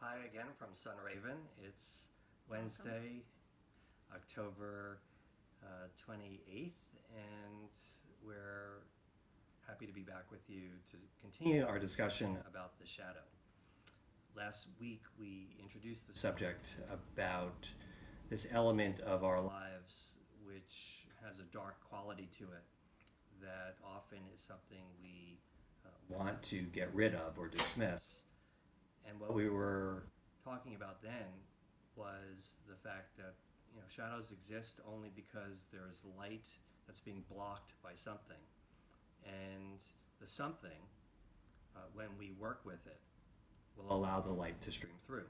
Hi again from Sunraven. It's Wednesday, October 28th, and we're happy to be back with you to continue our discussion about the shadow. Last week we introduced the subject about this element of our lives which has a dark quality to it that often is something we want to get rid of or dismiss. And what we were talking about then was the fact that shadows exist only because there's light that's being blocked by something, and the something, when we work with it, will allow the light to stream through.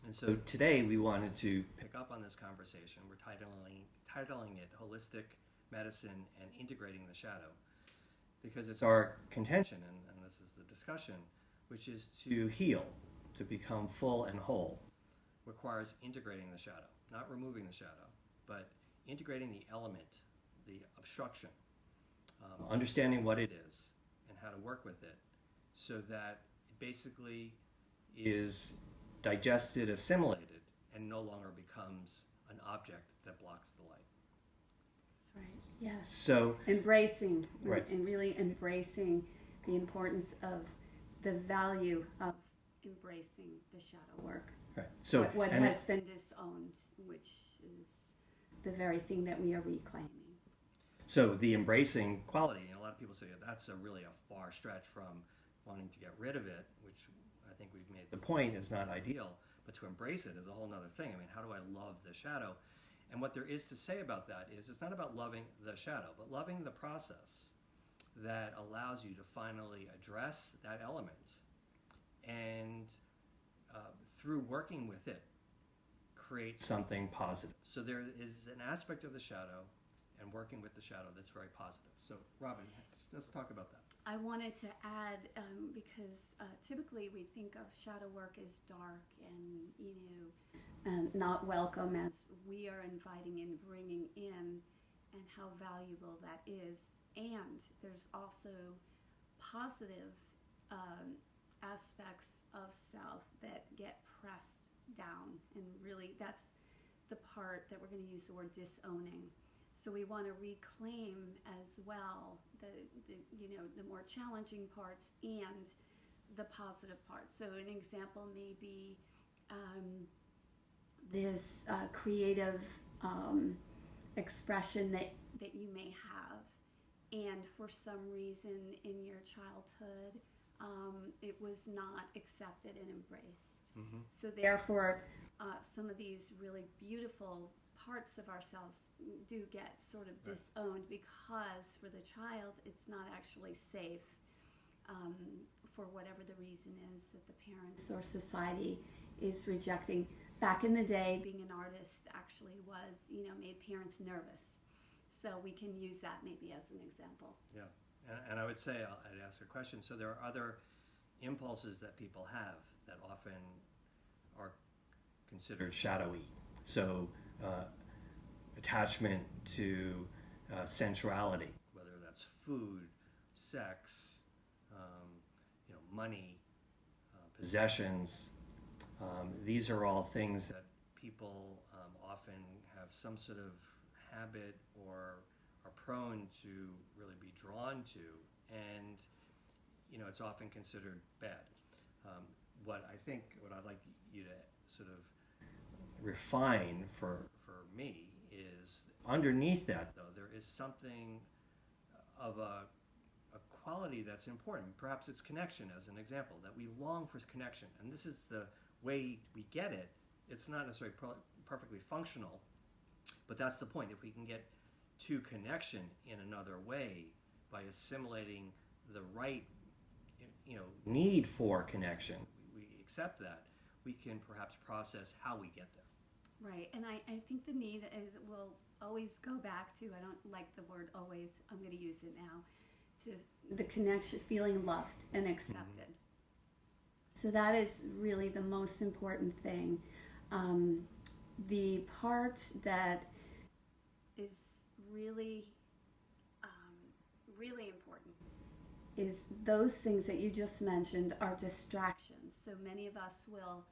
And so today we wanted to pick up on this conversation. We're titling it Holistic Medicine and Integrating the Shadow, because it's our contention, and this is the discussion, which is to heal, to become full and whole, requires integrating the shadow, not removing the shadow, but integrating the element, the obstruction, understanding what it is and how to work with it so that it basically is digested, assimilated, and no longer becomes an object that blocks the light. That's right, yes. So embracing, right. And really embracing the importance of the value of embracing the shadow work. Right. So what has been disowned, which is the very thing that we are reclaiming. So the embracing quality, a lot of people say that's really a far stretch from wanting to get rid of it, which I think we've made the point is not ideal, but to embrace it is a whole other thing. I mean, how do I love the shadow? And what there is to say about that is it's not about loving the shadow, but loving the process that allows you to finally address that element and through working with it, create something positive. So there is an aspect of the shadow and working with the shadow that's very positive. So Robin, let's talk about that. I wanted to add, because typically we think of shadow work as dark and not welcome, as we are inviting and bringing in, and how valuable that is. And there's also positive aspects of self that get pressed down, and really that's the part that we're going to use the word disowning. So we want to reclaim as well the more challenging parts and the positive parts. So an example may be this creative expression that you may have, and for some reason in your childhood it was not accepted and embraced. Mm-hmm. So therefore some of these really beautiful parts of ourselves do get sort of disowned, because for the child it's not actually safe, for whatever the reason is that the parents or society is rejecting. Back in the day, being an artist actually was, made parents nervous. So we can use that maybe as an example. Yeah, and I would say, I'd ask a question. So there are other impulses that people have that often are considered shadowy. So attachment to sensuality, whether that's food, sex, money, possessions. These are all things that people often have some sort of habit or are prone to really be drawn to, and it's often considered bad. What I'd like you to sort of refine for me is, underneath that though there is something of a quality that's important. Perhaps it's connection, as an example, that we long for connection, and this is the way we get it. It's not necessarily perfectly functional, but that's the point. If we can get to connection in another way by assimilating the right need for connection, we accept that, we can perhaps process how we get there. Right, and I think the need will always go back to, I don't like the word always, I'm going to use it now, to the connection, feeling loved and accepted. Mm-hmm. So that is really the most important thing. The part that is really, really important is those things that you just mentioned are distractions. So many of us will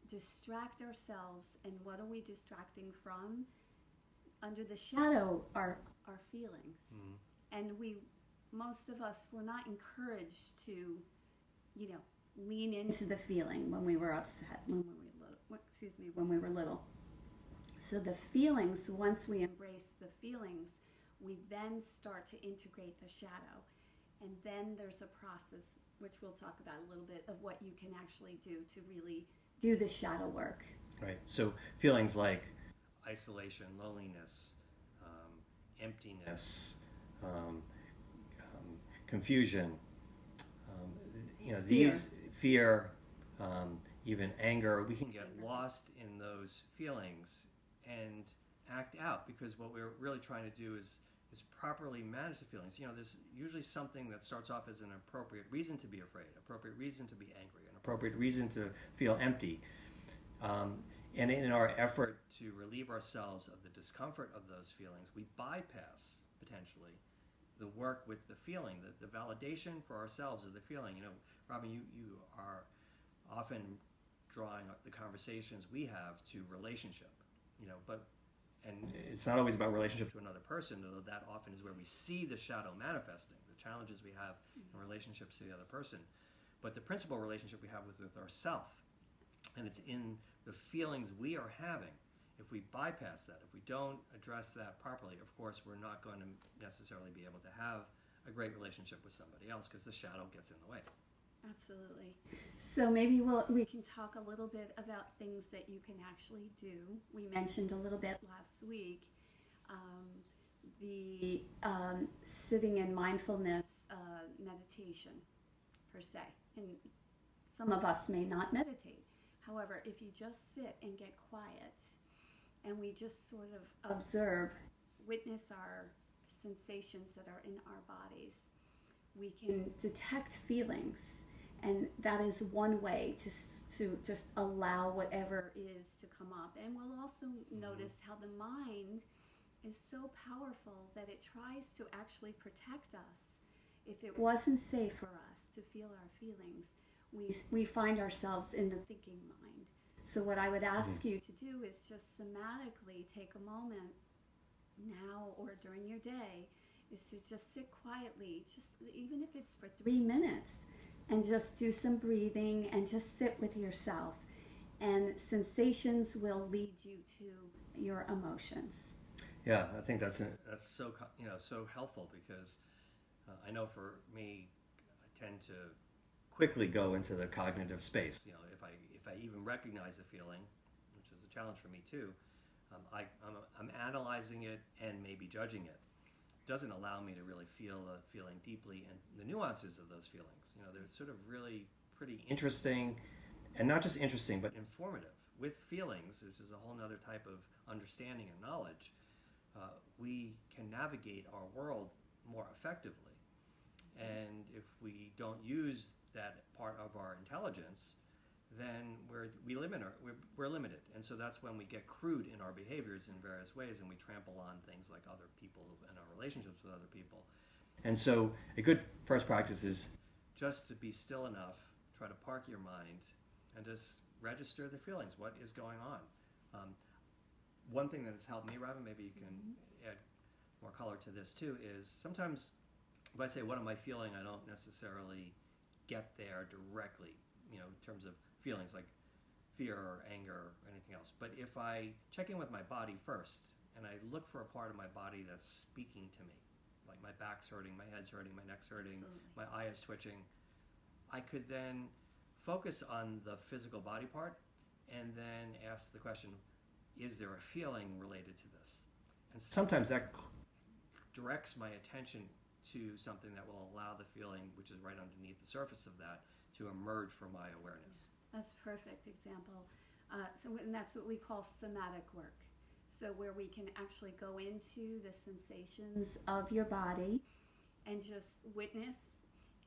distract ourselves. And what are we distracting from? Under the shadow are our feelings. And most of us were not encouraged to, lean into the feeling when we were upset, when we were little. So the feelings, once we embrace the feelings, we then start to integrate the shadow. And then there's a process, which we'll talk about a little bit, of what you can actually do to really do the shadow work. Right. So feelings like isolation, loneliness, emptiness, confusion, these fear, even anger, we can get lost in those feelings and act out, because what we're really trying to do is properly manage the feelings. There's usually something that starts off as an appropriate reason to be afraid, appropriate reason to be angry, an appropriate reason to feel empty. And in our effort to relieve ourselves of the discomfort of those feelings, we bypass, potentially, the work with the feeling, the validation for ourselves of the feeling. Robin, you are often drawing the conversations we have to relationship, and it's not always about relationship to another person, though that often is where we see the shadow manifesting, the challenges we have in relationships to the other person. But the principal relationship we have with ourself, and it's in the feelings we are having. If we bypass that, if we don't address that properly, of course, we're not going to necessarily be able to have a great relationship with somebody else, because the shadow gets in the way. Absolutely. So maybe we can talk a little bit about things that you can actually do. We mentioned a little bit last week the sitting in mindfulness meditation per se. And some of us may not meditate. However, if you just sit and get quiet and we just sort of observe, witness our sensations that are in our bodies, we can detect feelings. And that is one way to just allow whatever is to come up. And we'll also notice how the mind is so powerful that it tries to actually protect us. If it wasn't safe for us to feel our feelings, we find ourselves in the thinking mind. So what I would ask you to do is just somatically take a moment now or during your day, is to just sit quietly, just even if it's for 3 minutes, and just do some breathing and just sit with yourself. And sensations will lead you to your emotions. Yeah, I think that's so so helpful, because I know for me, I tend to quickly go into the cognitive space. If I even recognize a feeling, which is a challenge for me too, I'm analyzing it and maybe judging it. Doesn't allow me to really feel the feeling deeply and the nuances of those feelings. They're sort of really pretty interesting, and not just interesting, but informative. With feelings, which is a whole other type of understanding and knowledge, we can navigate our world more effectively. And if we don't use that part of our intelligence, then we're limited. And so that's when we get crude in our behaviors in various ways, and we trample on things like other people and our relationships with other people. And so a good first practice is just to be still enough, try to park your mind, and just register the feelings. What is going on? One thing that has helped me, Robin, maybe you can add more color to this too, is sometimes if I say, what am I feeling, I don't necessarily get there directly, in terms of feelings like fear or anger or anything else. But if I check in with my body first, and I look for a part of my body that's speaking to me, like my back's hurting, my head's hurting, my neck's hurting, my eye is twitching, I could then focus on the physical body part and then ask the question, is there a feeling related to this? And sometimes that directs my attention to something that will allow the feeling, which is right underneath the surface of that, to emerge from my awareness. That's a perfect example. And that's what we call somatic work. So where we can actually go into the sensations of your body and just witness.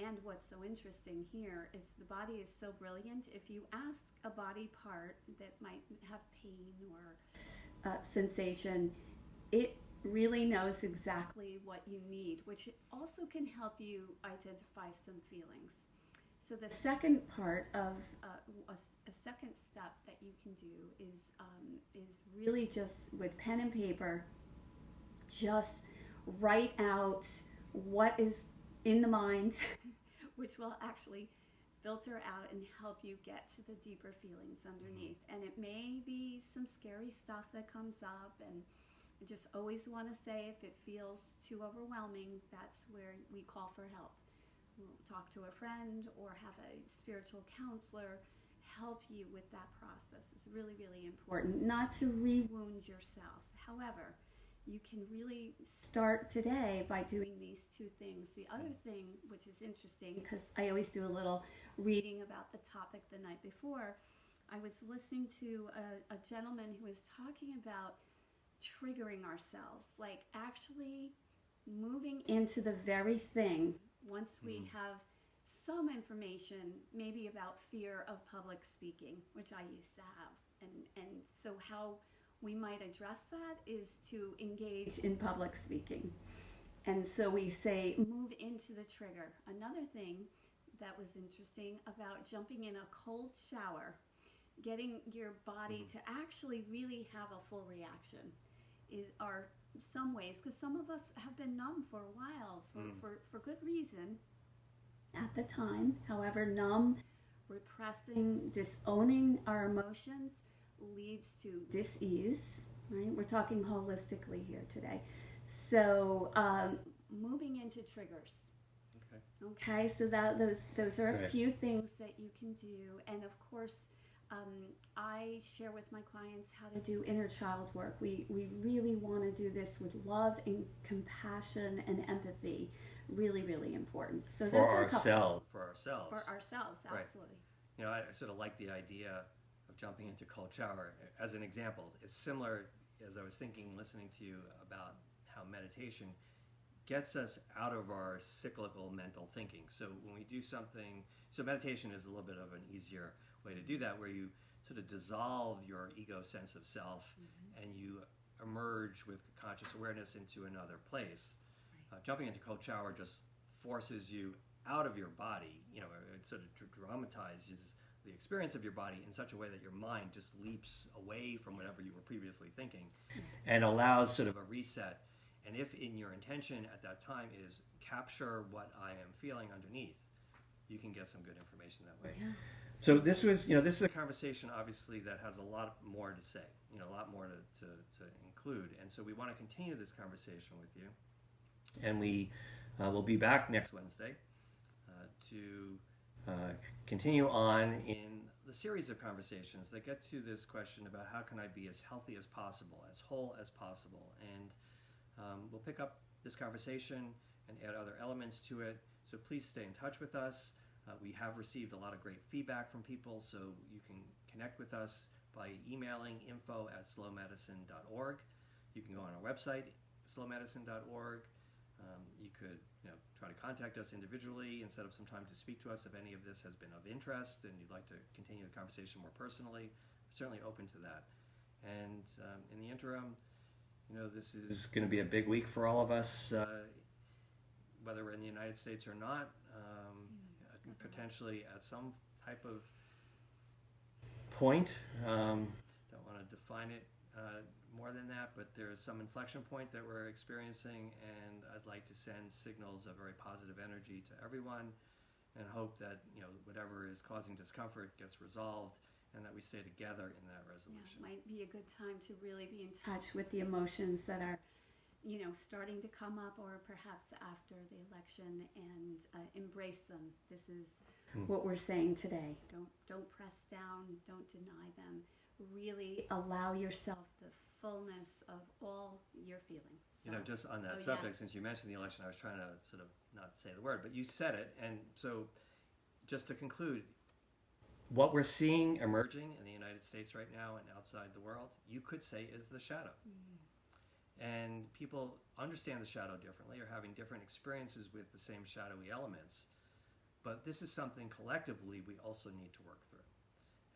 And what's so interesting here is the body is so brilliant. If you ask a body part that might have pain or sensation, it really knows exactly what you need, which also can help you identify some feelings. So the second part of a second step that you really just with pen and paper, just write out what is in the mind, which will actually filter out and help you get to the deeper feelings underneath. And it may be some scary stuff that comes up, and I just always want to say, if it feels too overwhelming, that's where we call for help. We'll talk to a friend or have a spiritual counselor help you with that process. It's really, really important not to re-wound yourself. However, you can really start today by doing these two things. The other thing, which is interesting, because I always do a little reading about the topic the night before, I was listening to a gentleman who was talking about triggering ourselves, like actually moving into the very thing once we have some information, maybe about fear of public speaking, which I used to have. And so how we might address that is to engage in public speaking. And so we say, move into the trigger. Another thing that was interesting about jumping in a cold shower, getting your body to actually really have a full reaction, are some ways, because some of us have been numb for a while for good reason at the time. However, numb, repressing, disowning our emotions leads to dis-ease, right? We're talking holistically here today. So moving into triggers. Okay, so those are a few things that you can do. And of course, I share with my clients how to do inner child work. We really want to do this with love and compassion and empathy. Really, really important. So for ourselves. For ourselves. For ourselves, absolutely. Right. You know, I sort of like the idea of jumping into cold shower. As an example, it's similar, as I was thinking, listening to you about how meditation gets us out of our cyclical mental thinking. So when we do something, so meditation is a little bit of an easier way to do that, where you sort of dissolve your ego sense of self and you emerge with conscious awareness into another place. Jumping into cold shower just forces you out of your body. You know, it sort of dramatizes the experience of your body in such a way that your mind just leaps away from whatever you were previously thinking and allows sort of a reset. And if in your intention at that time is capture what I am feeling underneath, you can get some good information that way. Yeah. So this was, this is a conversation obviously that has a lot more to say, a lot more to include. And so we want to continue this conversation with you. And we will be back next Wednesday to continue on in the series of conversations that get to this question about how can I be as healthy as possible, as whole as possible. And we'll pick up this conversation and add other elements to it. So please stay in touch with us. We have received a lot of great feedback from people, so you can connect with us by emailing info@slowmedicine.org. You can go on our website, slowmedicine.org. You could try to contact us individually and set up some time to speak to us if any of this has been of interest and you'd like to continue the conversation more personally. We're certainly open to that. And in the interim, this is going to be a big week for all of us, whether we're in the United States or not. Potentially at some type of point. Don't want to define it more than that, but there's some inflection point that we're experiencing, and I'd like to send signals of very positive energy to everyone and hope that whatever is causing discomfort gets resolved and that we stay together in that resolution. Yeah, it might be a good time to really be in touch with the emotions that are starting to come up, or perhaps after the election, and embrace them. This is what we're saying today. Don't press down. Don't deny them. Really allow yourself the fullness of all your feelings. So, just on that subject, since you mentioned the election, I was trying to sort of not say the word, but you said it. And so just to conclude, what we're seeing emerging in the United States right now and outside the world, you could say is the shadow. And people understand the shadow differently, or having different experiences with the same shadowy elements. But this is something collectively we also need to work through.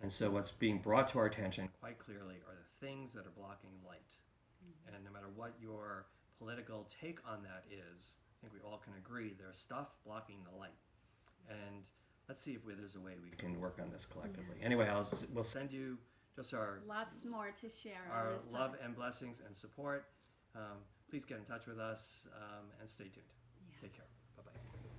And so what's being brought to our attention quite clearly are the things that are blocking light. And no matter what your political take on that is, I think we all can agree there's stuff blocking the light. And let's see if there's a way we can work on this collectively. Anyway, we'll send you just our Lots more to share on our this love subject. and blessings and support. Please get in touch with us and stay tuned. Yes. Take care. Bye bye.